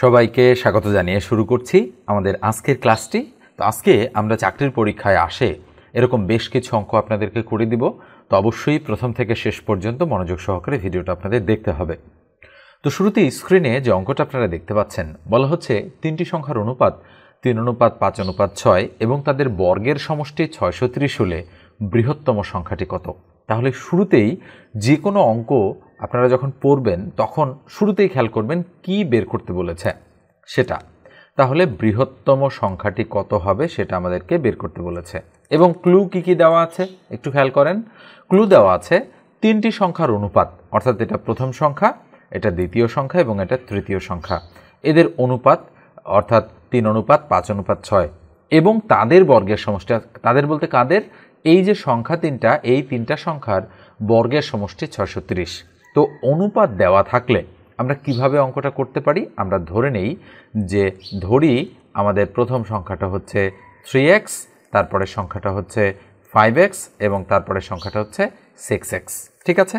সবাইকে স্বাগত জানিয়ে শুরু করছি আমাদের আজকের ক্লাসটি। তো আজকে আমরা চাকরির পরীক্ষায় আসে এরকম বেশ কিছু অঙ্ক আপনাদেরকে করে দিব। তো অবশ্যই প্রথম থেকে শেষ পর্যন্ত মনোযোগ সহকারে ভিডিওটা আপনাদের দেখতে হবে। তো শুরুতেই স্ক্রিনে যে অঙ্কটা আপনারা দেখতে পাচ্ছেন, বলা হচ্ছে তিনটি সংখ্যার অনুপাত 3:5:6 এবং তাদের বর্গের সমষ্টি 630 হলে বৃহত্তম সংখ্যাটি কত। তাহলে শুরুতেই যে কোনো অঙ্ক আপনারা যখন পড়বেন তখন শুরুতেই খেয়াল করবেন কি বের করতে বলেছে সেটা। তাহলে বৃহত্তম সংখ্যাটি কত হবে সেটা আমাদেরকে বের করতে বলেছে। এবং ক্লু কি দেওয়া আছে একটু খেয়াল করেন। ক্লু দেওয়া আছে তিনটি সংখ্যার অনুপাত, অর্থাৎ এটা প্রথম সংখ্যা, এটা দ্বিতীয় সংখ্যা এবং এটা তৃতীয় সংখ্যা, এদের অনুপাত অর্থাৎ 3:5:6 এবং তাদের বর্গের সমষ্টি। তাদের বলতে কাদের? এই যে সংখ্যা তিনটা, এই তিনটা সংখ্যার বর্গের সমষ্টি 630। তো অনুপাত দেওয়া থাকলে আমরা কিভাবে অঙ্কটা করতে পারি? আমরা ধরে নেই যে আমাদের প্রথম সংখ্যাটা হচ্ছে 3x, তারপরে সংখ্যাটা হচ্ছে 5x এবং তারপরে সংখ্যাটা হচ্ছে 6x। ঠিক আছে,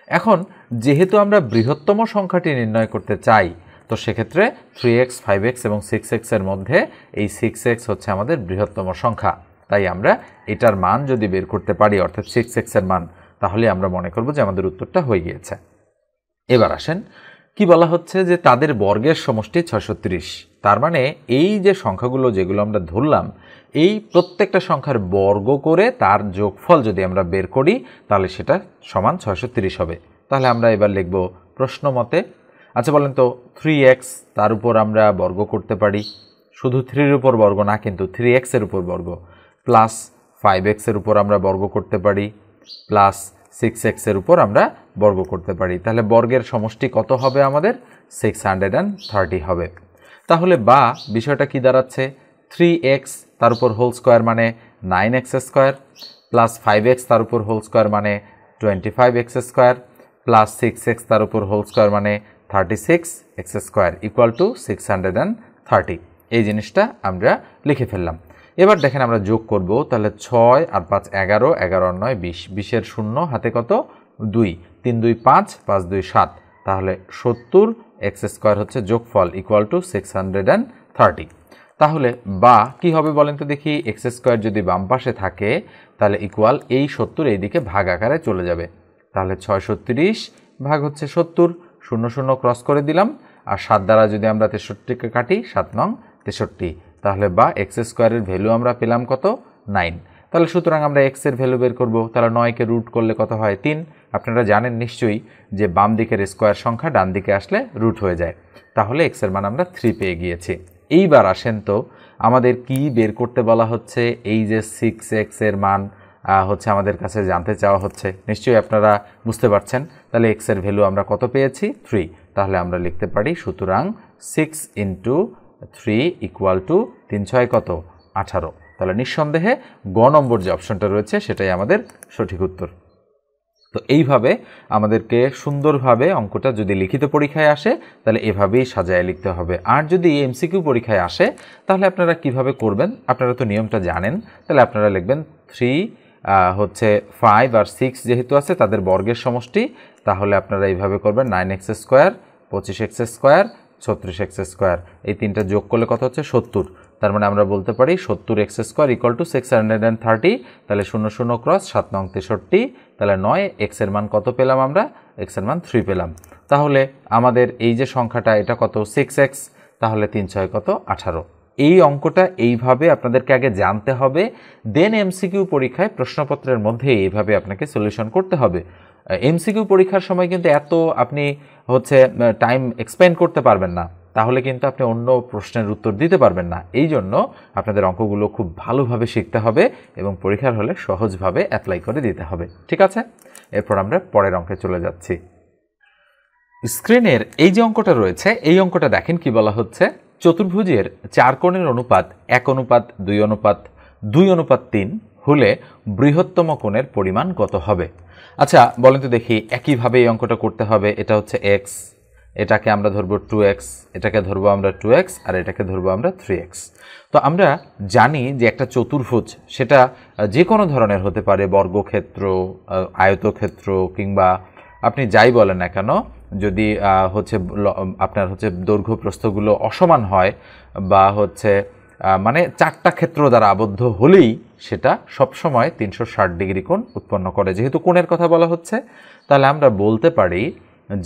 এখন যেহেতু আমরা বৃহত্তম সংখ্যাটি নির্ণয় করতে চাই, তো সেক্ষেত্রে 3x, 5x এবং 6x এর মধ্যে এই 6x হচ্ছে আমাদের বৃহত্তম সংখ্যা। তাই আমরা এটার মান যদি বের করতে পারি, অর্থাৎ 6x এর মান, তাহলে আমরা মনে করব যে আমাদের উত্তরটা হয়ে গিয়েছে। এবার আসেন কি বলা হচ্ছে, যে তাদের বর্গের সমষ্টি 630। তার মানে এই যে সংখ্যাগুলো যেগুলো আমরা ধরলাম, এই প্রত্যেকটা সংখ্যার বর্গ করে তার যোগফল যদি আমরা বের করি তাহলে সেটা সমান 630 হবে। তাহলে আমরা এবার লিখব প্রশ্ন মতে। আচ্ছা বলেন তো, 3x তার উপর আমরা বর্গ করতে পারি, শুধু 3 এর উপর বর্গ না, কিন্তু 3x এর উপর বর্গ, প্লাস 5x এর উপর আমরা বর্গ করতে পারি, প্লাস 6x এর উপর আমরা বর্গ করতে পারি। তাহলে বর্গের সমষ্টি কত হবে? আমাদের 630 হবে। তাহলে বা বিষয়টা কি দাঁড়াচ্ছে, 3x তার উপর হোল স্কোয়ার মানে 9x স্কোয়ার, প্লাস 5x তার উপর হোল স্কোয়ার মানে 25x স্কোয়ার, প্লাস 6x তার উপর হোল স্কোয়ার মানে 36x স্কোয়ার ইকুয়াল টু 630। এই জিনিসটা আমরা লিখে ফেললাম। এবার দেখেন আমরা যোগ করব, তাহলে 6 আর 5 11, 11 আর 9 20, 20 এর শূন্য হাতে কত? 2, 3 2 5, 5 2 7, তাহলে 70x স্কোয়ার হচ্ছে যোগফল ইকুয়াল টু 630। তাহলে বা কি হবে বলেন তো দেখি, x স্কোয়ার যদি বাম পাশে থাকে তাহলে ইকুয়াল এই 70 এই দিকে ভাগ আকারে চলে যাবে। তাহলে 630 ভাগ হচ্ছে 70, 0 0 ক্রস করে দিলাম, আর 7 দ্বারা যদি আমরা 63কে কাটি, 7 নং 63, তাহলে বা x স্কোয়ারের ভ্যালু আমরা পেলাম কত? 9। তাহলে সুতরাং আমরা x এর ভ্যালু বের করব। তাহলে 9কে রুট করলে কত হয়? 3। আপনারা জানেন নিশ্চয়ই যে বাম দিকের স্কোয়ার সংখ্যা ডান দিকে আসলে রুট হয়ে যায়। তাহলে x এর মান আমরা 3 পেয়ে গিয়েছি। এইবার আসেন তো আমাদের কি বের করতে বলা হচ্ছে? এই যে 6x এর মান হচ্ছে আমাদের কাছে জানতে চাওয়া হচ্ছে, নিশ্চয়ই আপনারা বুঝতে পারছেন। তাহলে x এর ভ্যালু আমরা কত পেয়েছি? 3। তাহলে আমরা লিখতে পারি সুতরাং 6 × 3 ইকুয়াল টু 3 6 কত? 18। তাহলে নিঃসন্দেহে গ নম্বর যে অপশনটা রয়েছে সেটাই আমাদের সঠিক উত্তর। তো এইভাবে আমাদেরকে সুন্দরভাবে অঙ্কটা যদি লিখিত পরীক্ষায় আসে তাহলে এভাবেই সাজায় লিখতে হবে। আর যদি এমসিকিউ পরীক্ষায় আসে তাহলে আপনারা কিভাবে করবেন? আপনারা তো নিয়মটা জানেন। তাহলে আপনারা লিখবেন 3 হচ্ছে 5 আর 6 যেহেতু আছে তাদের বর্গের সমষ্টি, তাহলে আপনারা এইভাবে করবেন 9x square, 25x square, 36x square, এই তিনটা যোগ করলে কত হচ্ছে? 70। তার মানে আমরা বলতে পারি 70x স্কোয়ার ইকুয়াল টু 630। তাহলে 0 0 ক্রস 7 নং 63, তাহলে 9x এর মান কত পেলাম আমরা? x এর মান 3 পেলাম। তাহলে আমাদের এই যে সংখ্যাটা এটা কত? 6x, তাহলে 3 6 কত? 18। এই অঙ্কটা এইভাবে আপনাদেরকে আগে জানতে হবে, দেন এমসিকিউ পরীক্ষায় প্রশ্নপত্রের মধ্যে এইভাবে আপনাকে সলিউশন করতে হবে। এমসিকিউ পরীক্ষার সময় কিন্তু এত আপনি হচ্ছে টাইম এক্সপেন্ড করতে পারবেন না, তাহলে কিন্তু আপনি অন্য প্রশ্নের উত্তর দিতে পারবেন না। এই জন্য আপনাদের অঙ্কগুলো খুব ভালোভাবে শিখতে হবে এবং পরীক্ষার হলে সহজভাবে অ্যাপ্লাই করে দিতে হবে। ঠিক আছে, এরপর আমরা পরের অঙ্কে চলে যাচ্ছি। স্ক্রিনের এই যে অঙ্কটা রয়েছে, এই অঙ্কটা দেখেন কি বলা হচ্ছে, চতুর্ভুজের 4 কোণের অনুপাত 1:2:2:3 হলে বৃহত্তম কোণের পরিমাণ কত হবে? আচ্ছা বলেন তো দেখি, একইভাবে এই অঙ্কটা করতে হবে। এটা হচ্ছে x, এটাকে আমরা ধরবো 2x, এটাকে ধরবো আমরা 2x, আর এটাকে ধরবো আমরা 3x। তো আমরা জানি যে একটা চতুর্ভুজ সেটা যে কোনো ধরনের হতে পারে, বর্গক্ষেত্র, আয়তক্ষেত্র, কিংবা আপনি যাই বলেন না কেন, যদি হচ্ছে আপনার হচ্ছে দৈর্ঘ্য প্রস্থগুলো অসমান হয় বা হচ্ছে মানে 4টা ক্ষেত্র দ্বারা আবদ্ধ হলেই সেটা সবসময় 360 ডিগ্রি কোণ উৎপন্ন করে। যেহেতু কোণের কথা বলা হচ্ছে, তাহলে আমরা বলতে পারি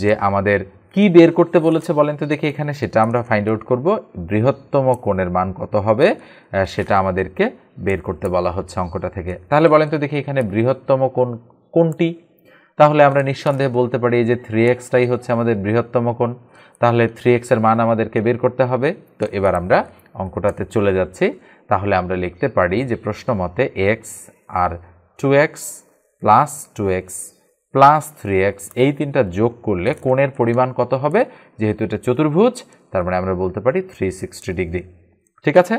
যে আমাদের কি বের করতে বলেছে বলেন তো দেখি এখানে, সেটা আমরা ফাইন্ড আউট করব। বৃহত্তম কোণের মান কত হবে সেটা আমাদেরকে বের করতে বলা হচ্ছে অঙ্কটা থেকে। তাহলে বলেন তো দেখি এখানে বৃহত্তম কোণ কোনটি? তাহলে আমরা নিঃসন্দেহে বলতে পারি যে 3xটাই হচ্ছে আমাদের বৃহত্তম কোণ। তাহলে 3x এর মান আমাদেরকে বের করতে হবে। তো এবার আমরা অঙ্কটাতে চলে যাচ্ছি। তাহলে আমরা লিখতে পারি যে প্রশ্ন মতে x আর 2x plus 2x plus 3x এই তিনটা যোগ করলে কোণের পরিমাণ কত হবে? যেহেতু এটা চতুর্ভুজ, তার মানে আমরা বলতে পারি 360 ডিগ্রি। ঠিক আছে,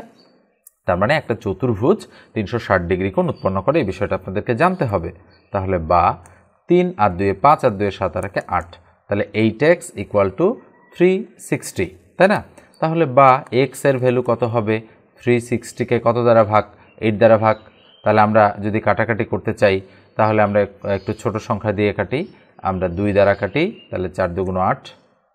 তার মানে একটা চতুর্ভুজ 360 ডিগ্রি কোণ উৎপন্ন করে, এই বিষয়টা আপনাদেরকে জানতে হবে। তাহলে বা 3 আর 2 5 আর 2 7 আর 8, তাহলে 8x ইকুয়াল টু 360, তাই না? তাহলে বা x এর ভ্যালু কত হবে? 360কে কত দ্বারা ভাগ? 8 দ্বারা ভাগ। তাহলে আমরা যদি কাটাকাটি করতে চাই তাহলে আমরা একটু ছোট সংখ্যা দিয়ে কাটি, আমরা 2 দ্বারা কাটি, তাহলে 4 দুগুণ 8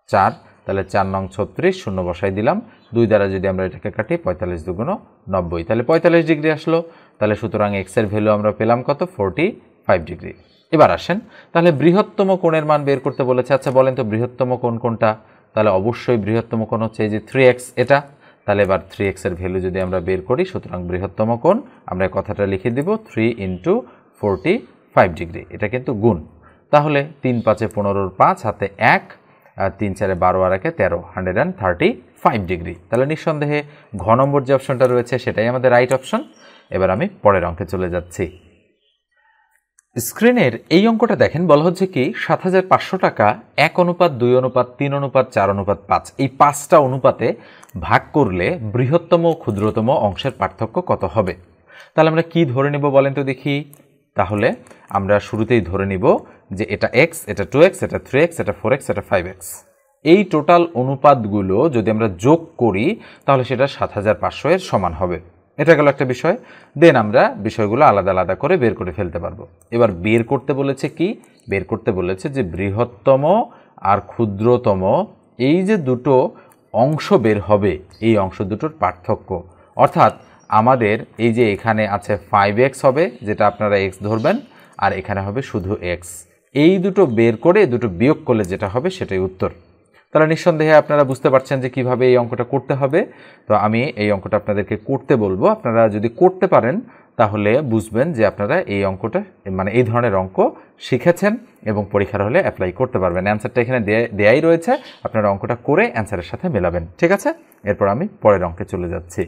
4, তাহলে 4 নং 36 শূন্য বসাই দিলাম। 2 দ্বারা যদি আমরা এটাকে কাটি 45 দুগুণ 90, তাহলে 45 ডিগ্রি আসলো। তাহলে সুতরাং x এর ভ্যালু আমরা পেলাম কত? 45 ডিগ্রি। এবার আসেন, তাহলে বৃহত্তম কোণের মান বের করতে বলেছে। আচ্ছা বলেন তো বৃহত্তম কোণ কোনটা? তাহলে অবশ্যই বৃহত্তম কোণ হচ্ছে এই যে 3x এটা। তাহলে এবার 3x এর ভ্যালু যদি আমরা বের করি, সুতরাং বৃহত্তম কোণ আমরা কথাটা লিখে দিব 3 × 45 ডিগ্রি, এটা কিন্তু গুণ। তাহলে 3 5 15 5 হাতে 1 আর 3 4 12 আর 1 13, 135 ডিগ্রি। তাহলে নিঃসন্দেহে ঘ নম্বর যে অপশনটা রয়েছে সেটাই আমাদের রাইট অপশন। এবার আমি পরের অঙ্কে চলে যাচ্ছি। স্ক্রিনের এই অঙ্কটা দেখেন, বলা হচ্ছে কি 7500 টাকা 1:2:3:4:5 এই 5টা অনুপাতে ভাগ করলে বৃহত্তম ও ক্ষুদ্রতম অংশের পার্থক্য কত হবে? তাহলে আমরা কি ধরে নিব বলেন তো দেখি। তাহলে আমরা শুরুতেই ধরে নিব যে এটা x, এটা 2x, এটা 3x, এটা 4x, এটা 5x। এই টোটাল অনুপাতগুলো যদি আমরা যোগ করি তাহলে সেটা 7500 এর সমান হবে। এটা গেল একটা বিষয়। দেন আমরা বিষয়গুলো আলাদা আলাদা করে বের করে ফেলতে পারবো। এবার বের করতে বলেছে কি? বের করতে বলেছে যে বৃহত্তম আর ক্ষুদ্রতম এই যে দুটো অংশ বের হবে, এই অংশ দুটোর পার্থক্য। অর্থাৎ আমাদের এই যে এখানে আছে 5x হবে, যেটা আপনারা x ধরবেন, আর এখানে হবে শুধু x। এই দুটো বের করে দুটো বিয়োগ করলে যেটা হবে সেটাই উত্তর। তাহলে নিঃসন্দেহে আপনারা বুঝতে পারছেন যে কিভাবে এই অঙ্কটা করতে হবে। তো আমি এই অঙ্কটা আপনাদেরকে করতে বলবো। আপনারা যদি করতে পারেন তাহলে বুঝবেন যে আপনারা এই অঙ্কটা মানে এই ধরনের অঙ্ক শিখেছেন এবং পরীক্ষার হলে অ্যাপ্লাই করতে পারবেন। অ্যান্সারটা এখানে দেয়াই রয়েছে, আপনারা অঙ্কটা করে অ্যান্সারের সাথে মেলাবেন। ঠিক আছে, এরপর আমি পরের অঙ্কে চলে যাচ্ছি।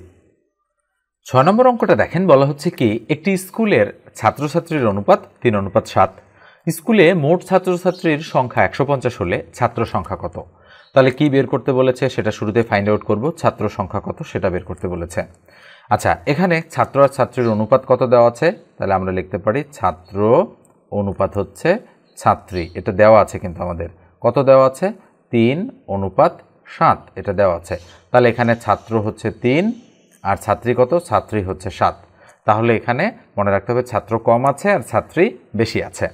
6 নম্বর অঙ্কটা দেখেন, বলা হচ্ছে কি একটি স্কুলের ছাত্রছাত্রীর অনুপাত 3:7। স্কুলে মোট ছাত্রছাত্রীর সংখ্যা 150 হলে ছাত্র সংখ্যা কত? তাহলে কি বের করতে বলেছে সেটা শুরুতে ফাইন্ড আউট করব। ছাত্র সংখ্যা কত সেটা বের করতে বলেছে। আচ্ছা, এখানে ছাত্র আর ছাত্রীর অনুপাত কত দেওয়া আছে? তাহলে আমরা লিখতে পারি ছাত্র অনুপাত হচ্ছে ছাত্রী, এটা দেওয়া আছে কিন্তু আমাদের। কত দেওয়া আছে? 3:7 এটা দেওয়া আছে। তাহলে এখানে ছাত্র হচ্ছে 3 আর ছাত্রী কত? ছাত্রী হচ্ছে 7। তাহলে এখানে মনে রাখতে হবে ছাত্র কম আছে আর ছাত্রী বেশি আছে।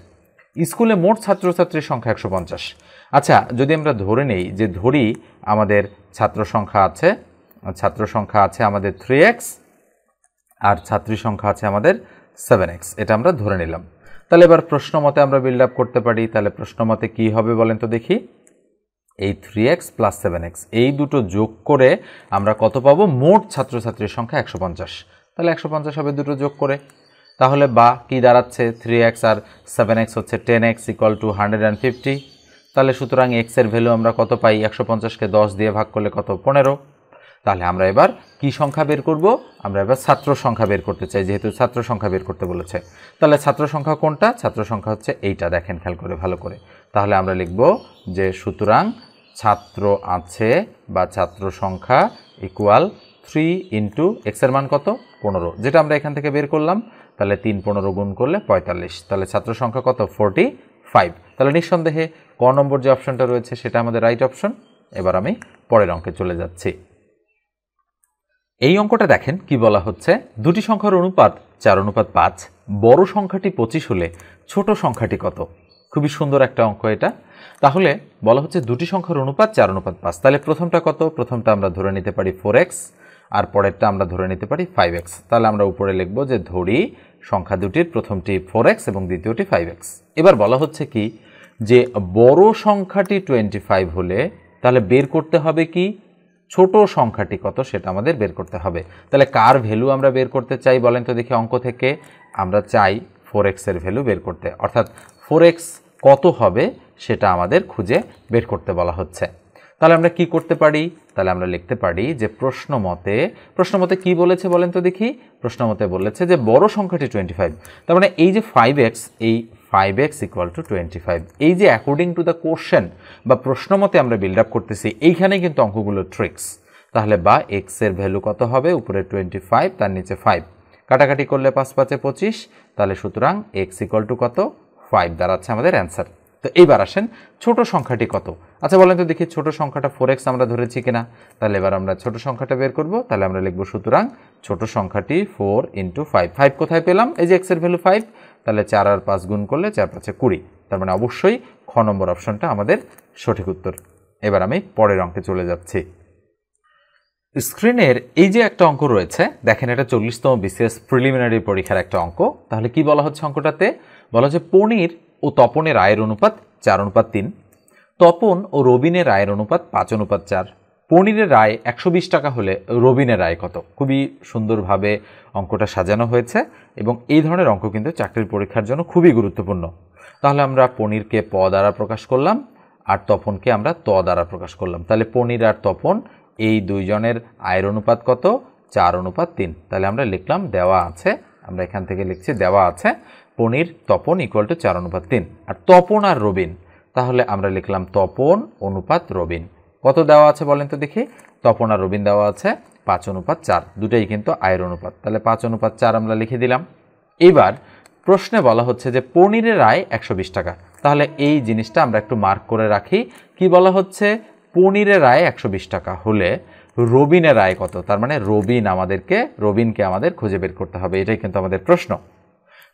স্কুলে মোট ছাত্রছাত্রীর সংখ্যা 150। আচ্ছা, যদি আমরা ধরে নেই যে ধরি আমাদের ছাত্র সংখ্যা আছে আমাদের 3x আর ছাত্রী সংখ্যা আছে আমাদের 7x, এটা আমরা ধরে নিলাম। তাহলে এবার প্রশ্ন মতে আমরা বিল্ড আপ করতে পারি। তাহলে প্রশ্ন মতে কী হবে বলেন তো দেখি। এই 3x প্লাস 7x এই দুটো যোগ করে আমরা কত পাবো? মোট ছাত্রছাত্রীর সংখ্যা 150। তাহলে 150 হবে দুটো যোগ করে। তাহলে বা কি দাঁড়াচ্ছে? 3x আর 7x হচ্ছে 10x ইকুয়াল টু 150। তাহলে সুতরাং x এর ভ্যালু আমরা কত পাই? 150কে 10 দিয়ে ভাগ করলে কত? 15। তাহলে আমরা এবার কি সংখ্যা বের করব? আমরা এবার ছাত্র সংখ্যা বের করতে চাই, যেহেতু ছাত্র সংখ্যা বের করতে বলেছে। তাহলে ছাত্র সংখ্যা কোনটা? ছাত্র সংখ্যা হচ্ছে এইটা, দেখেন খেয়াল করে ভালো করে। তাহলে আমরা লিখব যে সুতরাং ছাত্র আছে বা ছাত্র সংখ্যা ইকুয়াল 3 ইন্টু x এর মান কত? 15, যেটা আমরা এখান থেকে বের করলাম। তাহলে 3 15 গুণ করলে 45। তাহলে ছাত্র সংখ্যা কত? 45। তাহলে নিঃসন্দেহে ক নম্বর যে অপশনটা রয়েছে সেটা আমাদের রাইট অপশন। এবার আমি পরের অঙ্কে চলে যাচ্ছি। এই অঙ্কটা দেখেন কি বলা হচ্ছে, দুটি সংখ্যার অনুপাত 4:5, বড় সংখ্যাটি 25 হলে ছোট সংখ্যাটি কত? খুবই সুন্দর একটা অঙ্ক এটা। তাহলে বলা হচ্ছে দুটি সংখ্যার অনুপাত 4:5। তাহলে প্রথমটা কত? প্রথমটা আমরা ধরে নিতে পারি 4x, আর পরেরটা আমরা ধরে নিতে পারি 5x। তাহলে আমরা উপরে লিখব যে ধরি সংখ্যা দুটির প্রথমটি 4x এবং দ্বিতীয়টি 5x। এবার বলা হচ্ছে কি যে বড় সংখ্যাটি 25 হলে তাহলে বের করতে হবে কি ছোট সংখ্যাটি কত সেটা আমাদের বের করতে হবে। তাহলে কার ভ্যালু আমরা বের করতে চাই বলেন তো দেখি? অঙ্ক থেকে আমরা চাই 4x এর ভ্যালু বের করতে, অর্থাৎ 4x কত হবে সেটা আমাদের খুঁজে বের করতে বলা হচ্ছে। তাহলে আমরা কি করতে পারি? তাহলে আমরা লিখতে পারি যে প্রশ্ন মতে কি বলেছে বলেন তো দেখি? প্রশ্ন মতে বলেছে যে বড় সংখ্যাটি 25, তার মানে এই যে 5x, এই 5x = 25। এই যে অ্যাকর্ডিং টু দ্য কোশ্চেন বা প্রশ্ন মতে আমরা বিল্ড আপ করতেছি, এইখানে কিন্তু অঙ্কগুলো ট্রিক্স। তাহলে বা x এর ভ্যালু কত হবে? উপরে 25, তার নিচে 5, কাটাকাটি করলে 5 × 5 = 25, তাহলে সুতরাং x = কত? 5 দাঁড়াচ্ছে আমাদের অ্যান্সার। তো এইবার আসেন ছোট সংখ্যাটি কত? আচ্ছা বলেন তো দেখি ছোট সংখ্যাটা 4x আমরা ধরেছি কিনা? তাহলে এবার আমরা ছোট সংখ্যাটা বের করব। তাহলে আমরা লিখব সুতরাং ছোট সংখ্যাটি 4 × 5। 5 কোথায় পেলাম? এই যে x এর ভ্যালু 5, তাহলে 4 আর 5 গুণ করলে 4 × 5 = 20। তার মানে অবশ্যই খ নম্বর অপশনটা আমাদের সঠিক উত্তর। এবার আমি পরের অঙ্কে চলে যাচ্ছি। স্ক্রিনের এই যে একটা অঙ্ক রয়েছে দেখেন, এটা 40তম বিসিএস প্রিলিমিনারি পরীক্ষার একটা অঙ্ক। তাহলে কি বলা হচ্ছে অঙ্কটাতে? বলা হচ্ছে পনির ও তপনের আয়ের অনুপাত 4:3, তপন ও রবিনের আয়ের অনুপাত 5:4। পনিরের আয় 120 টাকা হলে রবিনের আয় কত? খুবই সুন্দরভাবে অঙ্কটা সাজানো হয়েছে এবং এই ধরনের অঙ্ক কিন্তু চাকরির পরীক্ষার জন্য খুবই গুরুত্বপূর্ণ। তাহলে আমরা পনিরকে প দ্বারা প্রকাশ করলাম আর তপনকে আমরা ত দ্বারা প্রকাশ করলাম। তাহলে পনির আর তপন এই দুইজনের আয়ের অনুপাত কত? 4:3। তাহলে আমরা লিখলাম দেওয়া আছে, আমরা এখান থেকে লিখছি দেওয়া আছে পনির তপন = 4:3। আর তপন আর রবিন, তাহলে আমরা লিখলাম তপন অনুপাত রবিন। কত দেওয়া আছে বলেন তো দেখি? তপন আর রবিন দেওয়া আছে 5:4, দুটাই কিন্তু আয়ের অনুপাত। তাহলে 5:4 আমরা লিখে দিলাম। এবার প্রশ্নে বলা হচ্ছে যে পনিরের আয় 120 টাকা। তাহলে এই জিনিসটা আমরা একটু মার্ক করে রাখি। কি বলা হচ্ছে? পনিরের আয় 120 টাকা হলে রবিনের আয় কত? তার মানে রবিনকে আমাদের খুঁজে বের করতে হবে, এটাই কিন্তু আমাদের প্রশ্ন।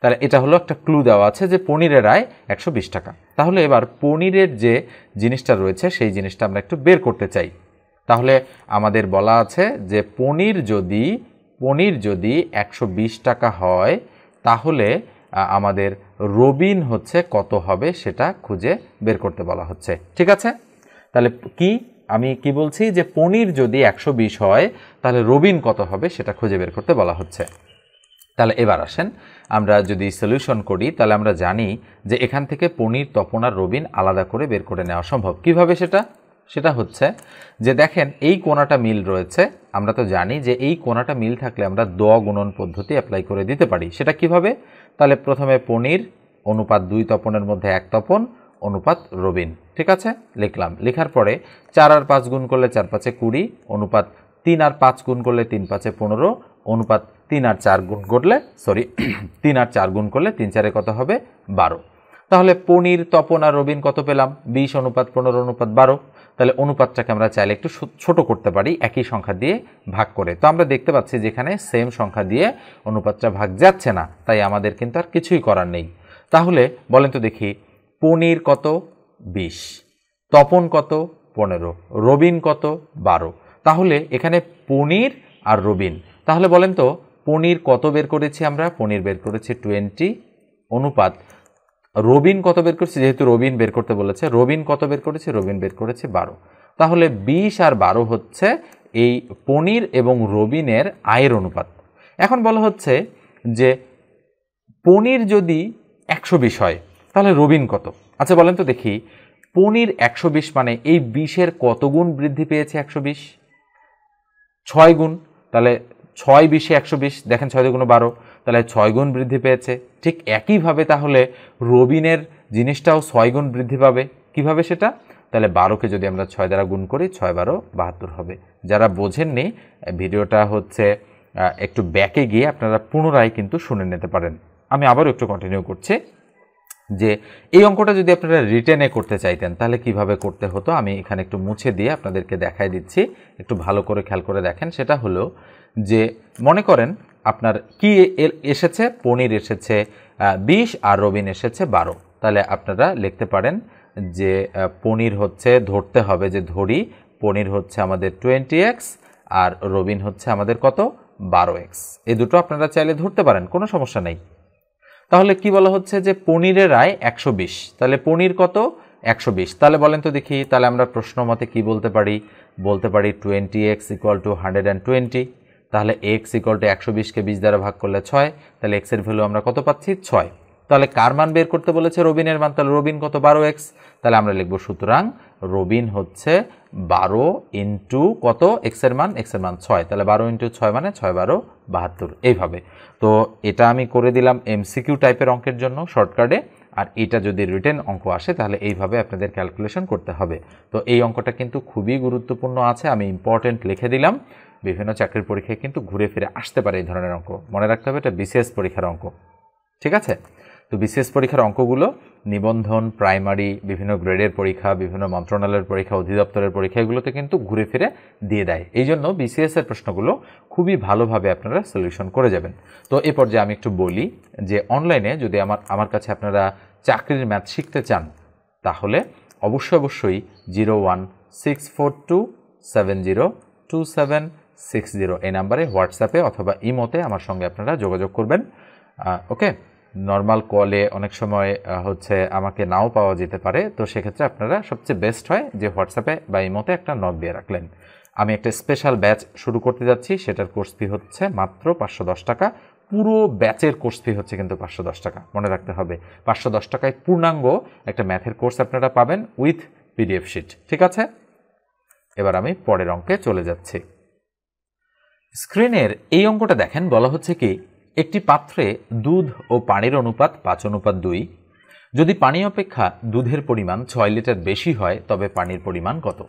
তাহলে এটা হলো একটা ক্লু দেওয়া আছে যে পনিরের আয় 120 টাকা। তাহলে এবার পনিরের যে জিনিসটা রয়েছে সেই জিনিসটা আমরা একটু বের করতে চাই। তাহলে আমাদের বলা আছে যে পনির যদি 120 টাকা হয় তাহলে আমাদের রবিন হচ্ছে কত হবে সেটা খুঁজে বের করতে বলা হচ্ছে। ঠিক আছে? তাহলে আমি কি বলছি যে পনির যদি 120 হয় তাহলে রবিন কত হবে সেটা খুঁজে বের করতে বলা হচ্ছে। তাহলে এবার আসেন আমরা যদি সলিউশন করি, তাহলে আমরা জানি যে এখান থেকে পনির, তপন আর রবিন আলাদা করে বের করে নেওয়া সম্ভব। কিভাবে সেটা হচ্ছে যে দেখেন এই কোণাটা মিল রয়েছে, আমরা তো জানি যে এই কোণাটা মিল থাকলে আমরা দ গুণন পদ্ধতি অ্যাপ্লাই করে দিতে পারি। সেটা কিভাবে? তাহলে প্রথমে পনির অনুপাত 2 তপনের মধ্যে 1 তপন অনুপাত রবিন। ঠিক আছে, লিখলাম। লেখার পরে 4 আর 5 গুণ করলে 4 × 5 = 20 অনুপাত 3 আর 5 গুণ করলে 3 × 5 = 15 অনুপাত 3 আর 4 গুণ করলে 3 × 4 কত হবে? 12। তাহলে পনির, তপন আর রবিন কত পেলাম? 20 অনুপাত 15 অনুপাত 12। তাহলে অনুপাতটাকে আমরা চাইলে একটু ছোট করতে পারি একই সংখ্যা দিয়ে ভাগ করে। তো আমরা দেখতে পাচ্ছি যেখানে সেম সংখ্যা দিয়ে অনুপাতটা ভাগ যাচ্ছে না, তাই আমাদের কিন্তু আর কিছুই করার নেই। তাহলে বলেন তো দেখি পনির কত? 20, তপন কত? 15, রবিন কত? 12। তাহলে এখানে পনির আর রবিন, তাহলে বলেন তো পনির কত বের করেছি আমরা? পনির বের করেছি 20 অনুপাত রবিন কত বের করেছি? যেহেতু রবিন বের করতে বলেছে, রবিন কত বের করেছে? রবিন বের করেছে 12। তাহলে 20 আর 12 হচ্ছে এই পনির এবং রবিনের আয়ের অনুপাত। এখন বলা হচ্ছে যে পনির যদি 120 হয় তাহলে রবিন কত? আচ্ছা বলেন তো দেখি পনির 120 মানে এই 20-এর কত গুণ বৃদ্ধি পেয়েছে? 120 6 গুণ। তাহলে 6 20 120, দেখেন 6 × 2 = 12, তাহলে 6 গুণ বৃদ্ধি পেয়েছে। ঠিক একইভাবে তাহলে রবিনের জিনিসটাও 6 গুণ বৃদ্ধি পাবে। কিভাবে সেটা? তাহলে 12কে যদি আমরা 6 দ্বারা গুণ করি 6 × 12 = 72 হবে। যারা বোঝেননি ভিডিওটা হচ্ছে একটু ব্যাকে গিয়ে আপনারা পুনরায় কিন্তু শুনে নিতে পারেন। আমি আবারও একটু কন্টিনিউ করছি যে এই অঙ্কটা যদি আপনারা রিটেনে করতে চাইতেন তাহলে কিভাবে করতে হতো আমি এখানে একটু মুছে দিয়ে আপনাদেরকে দেখাই দিচ্ছি, একটু ভালো করে খেয়াল করে দেখেন। সেটা হলো যে মনে করেন আপনার কি এসেছে? পনির এসেছে 20 আর রবিন এসেছে 12। তাহলে আপনারা লিখতে পারেন যে পনির হচ্ছে ধরতে হবে, যে ধরি পনির হচ্ছে আমাদের 20x আর রবিন হচ্ছে আমাদের কত 12x। এই দুটো আপনারা চাইলে ধরতে পারেন, কোনো সমস্যা নেই। তাহলে কি বলা হচ্ছে যে পনিরের আয় 120, তাহলে পনির কত 120। তাহলে বলেন তো দেখি, তাহলে আমরা প্রশ্ন মতে কি বলতে পারি, 20x = 120। তাহলে x = 120কে 20 দ্বারা ভাগ করলে 6, তাহলে x এর ভ্যালু আমরা কত পাচ্ছি 6। তাহলে কার মান বের করতে বলেছে, রবিনের মান, তাহলে রবিন কত 12x। তাহলে আমরা লিখব সুতরাং রবিন হচ্ছে 12 ইন্টু কত x এর মান 6, তাহলে 12 ইন্টু 6 মানে 6 12 72, এইভাবে। তো এটা আমি করে দিলাম এমসিকিউ টাইপের অঙ্কের জন্য শর্টকাটে, আর এটা যদি রিটেন অঙ্ক আসে তাহলে এইভাবে আপনাদের ক্যালকুলেশন করতে হবে। তো এই অঙ্কটা কিন্তু খুবই গুরুত্বপূর্ণ আছে, আমি ইম্পর্টেন্ট লিখে দিলাম। বিভিন্ন চাকরির পরীক্ষায় কিন্তু ঘুরে ফিরে আসতে পারে এই ধরনের অঙ্ক, মনে রাখতে হবে এটা বিসিএস পরীক্ষার অঙ্ক, ঠিক আছে। তো বিসিএস পরীক্ষার অঙ্কগুলো নিবন্ধন, প্রাইমারি, বিভিন্ন গ্রেডের পরীক্ষা, বিভিন্ন মন্ত্রণালয়ের পরীক্ষা, অধিদপ্তরের পরীক্ষা, এগুলোতে কিন্তু ঘুরে ফিরে দিয়ে দেয়। এই জন্য বিসিএস এর প্রশ্নগুলো খুবই ভালোভাবে আপনারা সলিউশন করে যাবেন। তো এই পর্যায়ে আমি একটু বলি যে অনলাইনে যদি আমার কাছে আপনারা চাকরির ম্যাথ শিখতে চান তাহলে অবশ্যই 01642702760 এই নাম্বারে হোয়াটসঅ্যাপে অথবা ইমোতে আমার সঙ্গে আপনারা যোগাযোগ করবেন। ওকে, নর্মাল কলে অনেক সময় হচ্ছে আমাকে নাও পাওয়া যেতে পারে, তো সেক্ষেত্রে আপনারা সবচেয়ে বেস্ট হয় যে হোয়াটসঅ্যাপে বা ইমোতে একটা নক দিয়ে রাখলেন। আমি একটা স্পেশাল ব্যাচ শুরু করতে যাচ্ছি, সেটার কোর্স ফি হচ্ছে মাত্র 510 টাকা। পুরো ব্যাচের কোর্স ফি হচ্ছে কিন্তু 510 টাকা, মনে রাখতে হবে। 510 টাকায় পূর্ণাঙ্গ একটা ম্যাথের কোর্স আপনারা পাবেন উইথ পিডিএফ শিট, ঠিক আছে। এবার আমি পরের অঙ্কে চলে যাচ্ছি। স্ক্রিনের এই অঙ্কটা দেখেন, বলা হচ্ছে কি একটি পাত্রে দুধ ও পানির অনুপাত 5:2। যদি পানি অপেক্ষা দুধের পরিমাণ 6 লিটার বেশি হয় তবে পানির পরিমাণ কত।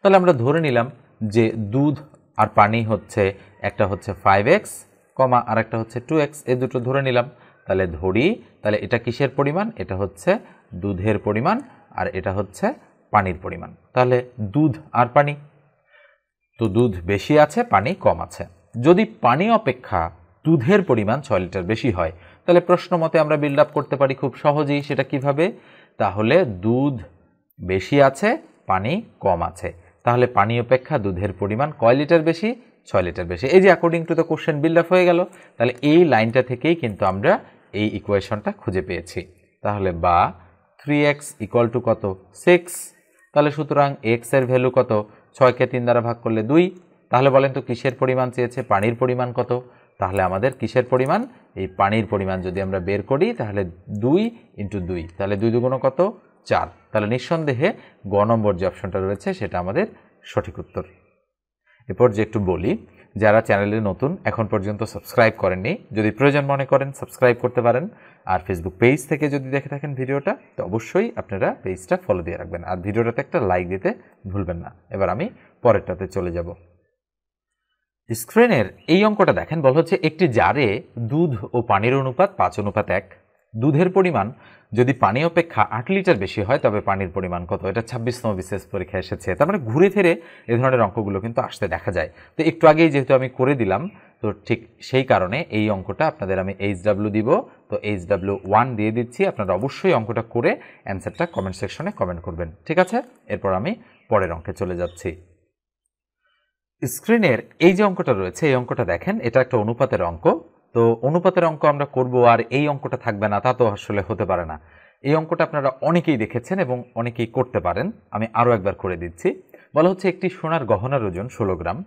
তাহলে আমরা ধরে নিলাম যে দুধ আর পানি হচ্ছে, একটা হচ্ছে 5x, আর একটা হচ্ছে 2x, এই দুটো ধরে নিলাম। তাহলে ধরি, তাহলে এটা কিসের পরিমাণ, এটা হচ্ছে দুধের পরিমাণ আর এটা হচ্ছে পানির পরিমাণ। তাহলে দুধ আর পানি, তো দুধ বেশি আছে পানি কম আছে। যদি পানি অপেক্ষা দুধের পরিমাণ 6 লিটার বেশি হয় তাহলে প্রশ্ন মতে আমরা বিল্ড আপ করতে পারি খুব সহজেই। সেটা কিভাবে, তাহলে দুধ বেশি আছে পানি কম আছে, তাহলে পানি অপেক্ষা দুধের পরিমাণ কয় লিটার বেশি, 6 লিটার বেশি। এই যে according to the question build up হয়ে গেল। তাহলে এই লাইনটা থেকেই কিন্তু আমরা এই ইকুয়েশনটা খুঁজে পেয়েছি। তাহলে বা 3x = কত 6, তাহলে সুতরাং x এর ভ্যালু কত, 6কে 3 দ্বারা ভাগ করলে 2। তাহলে বলেন তো কিসের পরিমাণ চেয়েছে, পানির পরিমাণ কত। তাহলে আমাদের কিসের পরিমাণ, এই পানির পরিমাণ যদি আমরা বের করি তাহলে 2 × 2, তাহলে 2 দুগুণ কত 4। তাহলে নিঃসন্দেহে গ নম্বর যে অপশনটা রয়েছে সেটা আমাদের সঠিক উত্তর। এরপর যে একটু বলি, যারা চ্যানেলে নতুন এখন পর্যন্ত সাবস্ক্রাইব করেননি, যদি প্রয়োজন মনে করেন সাবস্ক্রাইব করতে পারেন। আর ফেসবুক পেজ থেকে যদি দেখে থাকেন ভিডিওটা, তো অবশ্যই আপনারা পেজটা ফলো দিয়ে রাখবেন আর ভিডিওটাতে একটা লাইক দিতে ভুলবেন না। এবার আমি পরেরটাতে চলে যাব। স্ক্রিনের এই অঙ্কটা দেখেন, বলা হচ্ছে একটি জারে দুধ ও পানির অনুপাত 5:1। দুধের পরিমাণ যদি পানি অপেক্ষা 8 লিটার বেশি হয় তবে পানির পরিমাণ কত। এটা 26তম বিসিএস পরীক্ষায় এসেছে। তার মানে ঘুরে ফিরে এই ধরনের অঙ্কগুলো কিন্তু আসতে দেখা যায়। তো একটু আগেই যেহেতু আমি করে দিলাম, তো ঠিক সেই কারণে এই অঙ্কটা আপনাদের আমি HW দিব। তো HW1 দিয়ে দিচ্ছি। আপনারা অবশ্যই অঙ্কটা করে অ্যান্সারটা কমেন্ট সেকশনে কমেন্ট করবেন, ঠিক আছে। এরপর আমি পরের অঙ্কে চলে যাচ্ছি। স্ক্রিনের এই যে অঙ্কটা রয়েছে, এই অঙ্কটা দেখেন, এটা একটা অনুপাতের অঙ্ক। তো অনুপাতের অঙ্ক আমরা করব আর এই অঙ্কটা থাকবে না, তা তো আসলে হতে পারে না। এই অঙ্কটা আপনারা অনেকেই দেখেছেন এবং অনেকেই করতে পারেন। আমি আরও একবার করে দিচ্ছি। বলা হচ্ছে একটি সোনার গহনার ওজন 16 গ্রাম।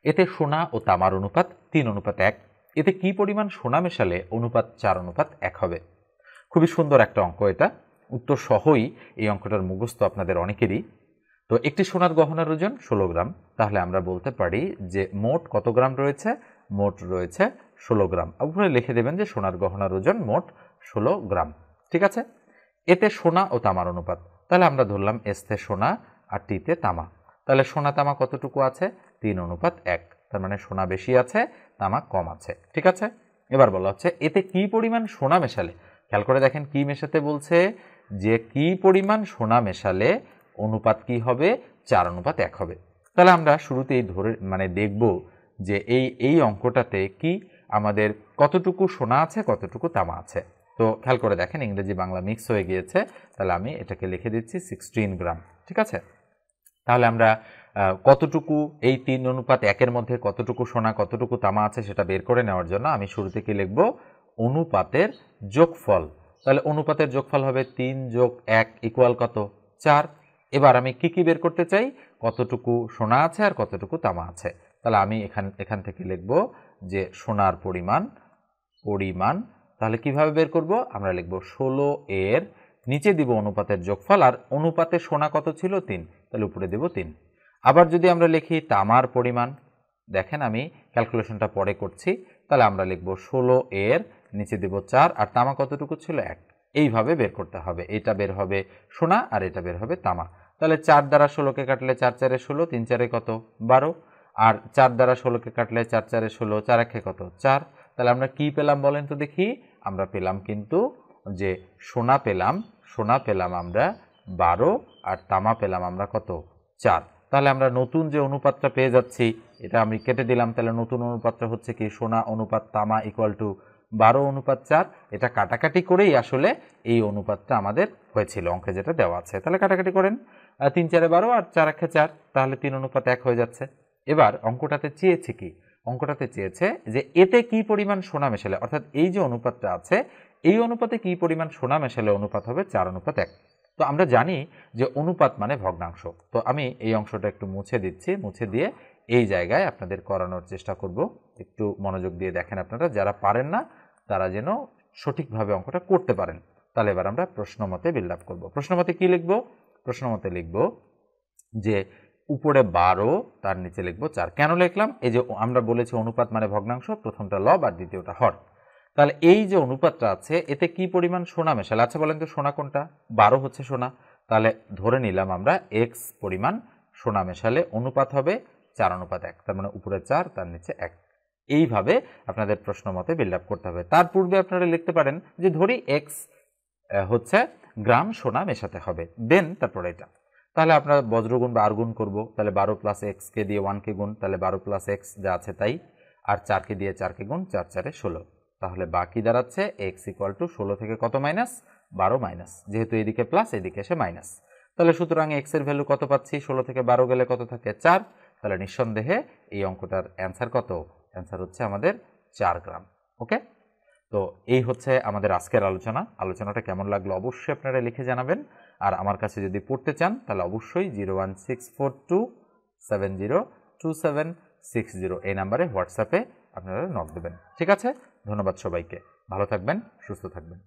এতে সোনা ও তামার অনুপাত 3:1। এতে কি পরিমাণ সোনা মেশালে অনুপাত 4:1 হবে। খুবই সুন্দর একটা অঙ্ক এটা, উত্তর সহই এই অঙ্কটার মুখস্থ আপনাদের অনেকেরই। তো একটি সোনার গহনার ওজন 16 গ্রাম, তাহলে আমরা বলতে পারি যে মোট কত গ্রাম রয়েছে, মোট রয়েছে 16 গ্রাম। উপরে লিখে দেবেন যে সোনার গহনার ওজন মোট 16 গ্রাম, ঠিক আছে। এতে সোনা ও তামার অনুপাত, তাহলে আমরা ধরলাম এসতে সোনা আর টিতে তামা। তাহলে সোনা তামা কতটুকু আছে, 3:1। তার মানে সোনা বেশি আছে তামা কম আছে, ঠিক আছে। এবার বলা হচ্ছে এতে কি পরিমাণ সোনা মেশালে, খেয়াল করে দেখেন কি মেশাতে বলছে, যে কি পরিমাণ সোনা মেশালে অনুপাত কি হবে, 4:1 হবে। তাহলে আমরা শুরুতেই দেখব যে এই অঙ্কটাতে কি আমাদের কতটুকু সোনা আছে কতটুকু তামা আছে। তো খেয়াল করে দেখেন ইংরেজি বাংলা মিক্স হয়ে গিয়েছে, তাহলে আমি এটাকে লিখে দিচ্ছি 16 গ্রাম। ঠিক আছে, তাহলে আমরা কতটুকু এই 3:1 মধ্যে কতটুকু সোনা কতটুকু তামা আছে সেটা বের করে নেওয়ার জন্য আমি শুরুতে কি লিখব, অনুপাতের যোগফল। তাহলে অনুপাতের যোগফল হবে 3 + 1 = কত, 4। এবার আমি কি বের করতে চাই, কতটুকু সোনা আছে আর কতটুকু তামা আছে। তাহলে আমি এখান থেকে লিখব যে সোনার পরিমাণ, তাহলে কিভাবে বের করব, আমরা লিখব 16 এর নিচে দিব অনুপাতের যোগফল, আর অনুপাতে সোনা কত ছিল 3, তাহলে উপরে দেব 3। আবার যদি আমরা লিখি তামার পরিমাণ, দেখেন আমি ক্যালকুলেশনটা পরে করছি, তাহলে আমরা লিখব 16 এর নিচে দেব 4, আর তামা কতটুকু ছিল 1। এইভাবে বের করতে হবে, এটা বের হবে সোনা আর এটা বের হবে তামা। তাহলে 4 দ্বারা 16কে কাটলে 4 × 4 = 16, 3 × 4 = কত, 12। আর 4 দ্বারা 16কে কাটলে 4 × 4 = 16, 4 × 1 = কত, 4। তাহলে আমরা কি পেলাম বলেন তো দেখি, আমরা পেলাম কিন্তু যে সোনা পেলাম আমরা 12, আর তামা পেলাম আমরা কত, 4। তাহলে আমরা নতুন যে অনুপাতটা পেয়ে যাচ্ছি, এটা আমি কেটে দিলাম, তাহলে নতুন অনুপাতটা হচ্ছে কি, সোনা অনুপাত তামা = 12:4। এটা কাটাকাটি করেই আসলে এই অনুপাতটা আমাদের হয়েছিল অঙ্কে যেটা দেওয়া আছে। তাহলে কাটাকাটি করেন, 3 × 4 = 12 আর 4 × 1 = 4, তাহলে 3:1 হয়ে যাচ্ছে। এবার অঙ্কটাতে চেয়েছে কি, অঙ্কটাতে চেয়েছে যে এতে কি পরিমাণ সোনা মেশালে, অর্থাৎ এই যে অনুপাতটা আছে এই অনুপাতে কি পরিমাণ সোনা মেশালে অনুপাত হবে 4:1। তো আমরা জানি যে অনুপাত মানে ভগ্নাংশ। তো আমি এই অংশটা একটু মুছে দিচ্ছি, মুছে দিয়ে এই জায়গায় আপনাদের করানোর চেষ্টা করব। একটু মনোযোগ দিয়ে দেখেন আপনারা, যারা পারেন না তারা যেন সঠিকভাবে অঙ্কটা করতে পারেন। তাহলে এবার আমরা প্রশ্নমতে বিল্ড আপ করব। প্রশ্নমতে কি লিখব, প্রশ্নমতে লিখব যে উপরে 12, তার নিচে লিখব 4। কেন লিখলাম, এই যে আমরা বলেছি অনুপাত মানে ভগ্নাংশ, প্রথমটা লব আর দ্বিতীয়টা হর। তাহলে এই যে অনুপাতটা আছে এতে কি পরিমাণ সোনা মেশালে, আচ্ছা বলেন তো সোনা কোনটা, 12 হচ্ছে সোনা। তাহলে ধরে নিলাম আমরা x পরিমাণ সোনা মেশালে অনুপাত হবে 4:1, তার মানে উপরে 4 তার নিচে 1। এইভাবে আপনাদের প্রশ্ন মতে বিল্ড আপ করতে হবে। তার পূর্বে আপনারা লিখতে পারেন যে ধরি x হচ্ছে গ্রাম সোনা মেশাতে হবে, দেন তারপরে এটা। তাহলে আপনারা বজ্রগুণ বা আরগুণ করব, তাহলে 12 + x কে দিয়ে 1 কে গুণ, তাহলে 12 + x যা আছে তাই, আর 4 কে দিয়ে 4 কে গুণ, 4 × 4 = 16। তাহলে বাকি দাঁড়াচ্ছে x = 16 থেকে কত মাইনাস, 12 মাইনাস, যেহেতু এদিকে প্লাস এদিকে এসে মাইনাস। তাহলে সুতরাং x এর ভ্যালু কত পাচ্ছি, 16 থেকে 12 গেলে কত থাকে, 4। তাহলে নিঃসন্দেহে এই অঙ্কটার অ্যান্সার কত, অ্যান্সার হচ্ছে আমাদের 4 গ্রাম। ওকে, তো এই হচ্ছে আমাদের আজকের আলোচনাটা কেমন লাগলো অবশ্যই আপনারা লিখে জানাবেন। আর আমার কাছে যদি পড়তে চান তাহলে অবশ্যই 01642702760 এই নাম্বারে হোয়াটসঅ্যাপে আপনারা নক দেবেন। ঠিক আছে, ধন্যবাদ সবাইকে, ভালো থাকবেন, সুস্থ থাকবেন।